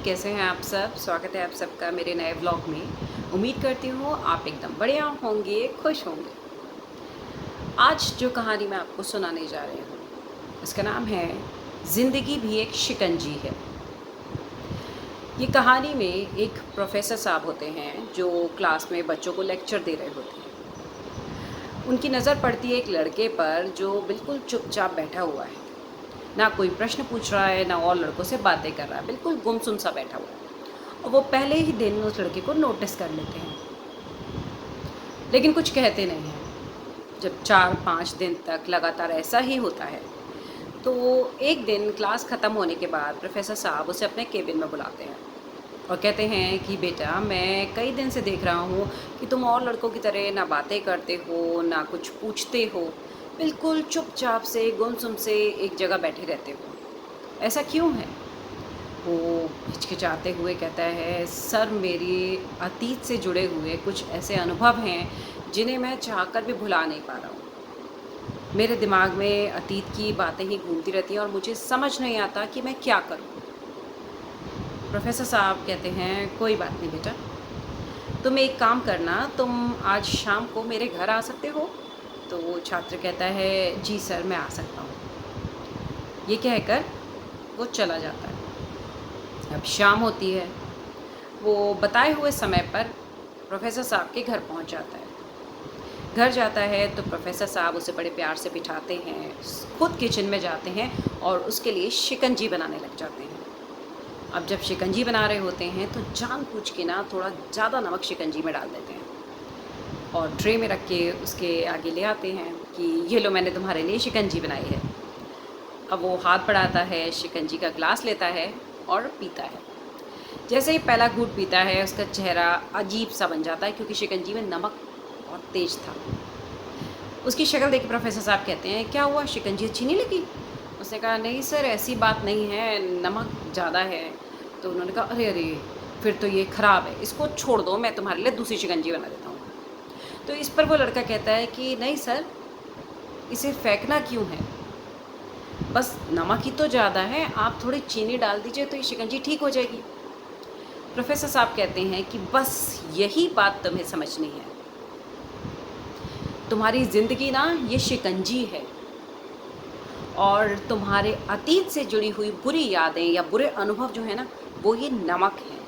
कैसे हैं आप सब। स्वागत है आप सबका मेरे नए व्लॉग में। उम्मीद करती हूँ आप एकदम बढ़िया होंगे, खुश होंगे। आज जो कहानी मैं आपको सुनाने जा रही हूँ इसका नाम है ज़िंदगी भी एक शिकंजी है। ये कहानी में एक प्रोफेसर साहब होते हैं जो क्लास में बच्चों को लेक्चर दे रहे होते हैं। उनकी नज़र पड़ती है एक लड़के पर जो बिल्कुल चुपचाप बैठा हुआ है, ना कोई प्रश्न पूछ रहा है ना और लड़कों से बातें कर रहा है, बिल्कुल गुमसुम सा बैठा हुआ है। और वो पहले ही दिन उस लड़के को नोटिस कर लेते हैं लेकिन कुछ कहते नहीं हैं। जब 4-5 दिन तक लगातार ऐसा ही होता है तो एक दिन क्लास ख़त्म होने के बाद प्रोफेसर साहब उसे अपने केबिन में बुलाते हैं और कहते हैं कि बेटा, मैं कई दिन से देख रहा हूँ कि तुम और लड़कों की तरह ना बातें करते हो ना कुछ पूछते हो, बिल्कुल चुपचाप से गुमसुम से एक जगह बैठे रहते हो। ऐसा क्यों है? वो हिचकिचाते हुए कहता है, सर मेरी अतीत से जुड़े हुए कुछ ऐसे अनुभव हैं जिन्हें मैं चाहकर भी भुला नहीं पा रहा हूँ। मेरे दिमाग में अतीत की बातें ही घूमती रहती हैं और मुझे समझ नहीं आता कि मैं क्या करूँ। प्रोफेसर साहब कहते हैं, कोई बात नहीं बेटा, तुम एक काम करना, तुम आज शाम को मेरे घर आ सकते हो? तो वो छात्र कहता है, जी सर मैं आ सकता हूँ। ये कहकर वो चला जाता है। अब शाम होती है। वो बताए हुए समय पर प्रोफेसर साहब के घर पहुँच जाता है। घर जाता है तो प्रोफेसर साहब उसे बड़े प्यार से बिठाते हैं, खुद किचन में जाते हैं और उसके लिए शिकंजी बनाने लग जाते हैं। अब जब शिकंजी बना रहे होते हैं तो जानबूझ के ना थोड़ा ज़्यादा नमक शिकंजी में डाल देते हैं और ट्रे में रख के उसके आगे ले आते हैं कि ये लो, मैंने तुम्हारे लिए शिकंजी बनाई है। अब वो हाथ बढ़ाता है, शिकंजी का ग्लास लेता है और पीता है। जैसे ही पहला घूंट पीता है उसका चेहरा अजीब सा बन जाता है क्योंकि शिकंजी में नमक बहुत तेज़ था। उसकी शक्ल देख के प्रोफेसर साहब कहते हैं, क्या हुआ, शिकंजी अच्छी नहीं लगी? उसने कहा, नहीं सर ऐसी बात नहीं है, नमक ज़्यादा है। तो उन्होंने कहा, अरे अरे फिर तो ये ख़राब है, इसको छोड़ दो, मैं तुम्हारे लिए दूसरी शिकंजी बना देता हूँ। तो इस पर वो लड़का कहता है कि नहीं सर, इसे फेंकना क्यों है, बस नमक ही तो ज़्यादा है, आप थोड़ी चीनी डाल दीजिए तो ये शिकंजी ठीक हो जाएगी। प्रोफेसर साहब कहते हैं कि बस यही बात तुम्हें समझनी है। तुम्हारी ज़िंदगी ना ये शिकंजी है और तुम्हारे अतीत से जुड़ी हुई बुरी यादें या बुरे अनुभव जो है ना, वो ये नमक है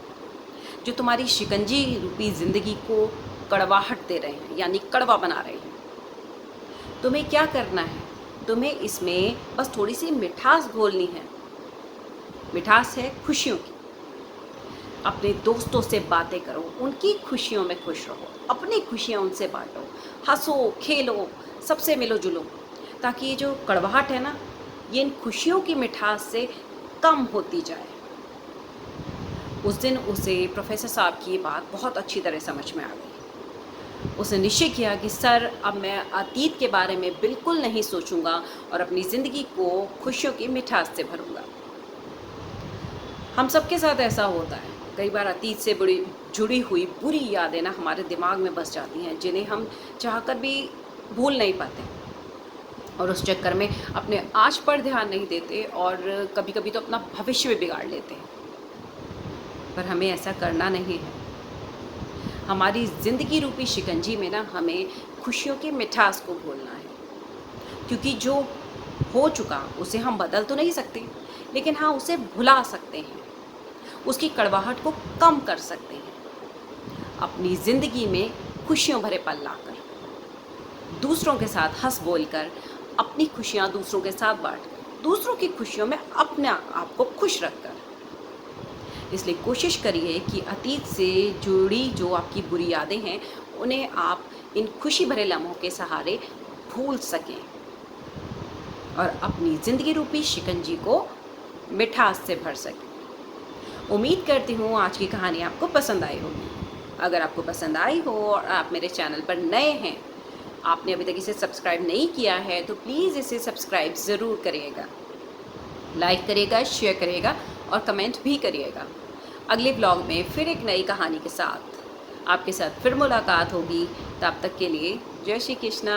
जो तुम्हारी शिकंजी रूपी ज़िंदगी को कड़वाहट दे रहे हैं, यानी कड़वा बना रहे हैं। तुम्हें क्या करना है, तुम्हें इसमें बस थोड़ी सी मिठास घोलनी है। मिठास है खुशियों की। अपने दोस्तों से बातें करो, उनकी खुशियों में खुश रहो, अपनी खुशियाँ उनसे बांटो, हंसो खेलो, सबसे मिलो जुलो, ताकि ये जो कड़वाहट है ना, ये इन खुशियों की मिठास से कम होती जाए। उस दिन उसे प्रोफेसर साहब की ये बात बहुत अच्छी तरह समझ में आ गई। उसने निश्चय किया कि सर अब मैं अतीत के बारे में बिल्कुल नहीं सोचूंगा और अपनी ज़िंदगी को खुशियों की मिठास से भरूंगा। हम सबके साथ ऐसा होता है, कई बार अतीत से जुड़ी हुई बुरी यादें ना हमारे दिमाग में बस जाती हैं, जिन्हें हम चाहकर भी भूल नहीं पाते और उस चक्कर में अपने आज पर ध्यान नहीं देते और कभी कभी तो अपना भविष्य भी बिगाड़ लेते हैं। पर हमें ऐसा करना नहीं है। हमारी ज़िंदगी रूपी शिकंजी में ना हमें खुशियों की मिठास को घोलना है, क्योंकि जो हो चुका उसे हम बदल तो नहीं सकते, लेकिन हाँ उसे भुला सकते हैं, उसकी कड़वाहट को कम कर सकते हैं। अपनी ज़िंदगी में खुशियों भरे पल लाकर, दूसरों के साथ हंस बोल कर, अपनी खुशियाँ दूसरों के साथ बांटकर, दूसरों की खुशियों में अपने आप को खुश रखकर। इसलिए कोशिश करिए कि अतीत से जुड़ी जो आपकी बुरी यादें हैं उन्हें आप इन खुशी भरे लम्हों के सहारे भूल सकें और अपनी ज़िंदगी रूपी शिकंजी को मिठास से भर सकें। उम्मीद करती हूँ आज की कहानी आपको पसंद आई होगी। अगर आपको पसंद आई हो और आप मेरे चैनल पर नए हैं, आपने अभी तक इसे सब्सक्राइब नहीं किया है, तो प्लीज़ इसे सब्सक्राइब ज़रूर करिएगा, लाइक करिएगा, शेयर करिएगा और कमेंट भी करिएगा। अगले ब्लॉग में फिर एक नई कहानी के साथ आपके साथ फिर मुलाकात होगी। तब तक के लिए जय श्री कृष्णा।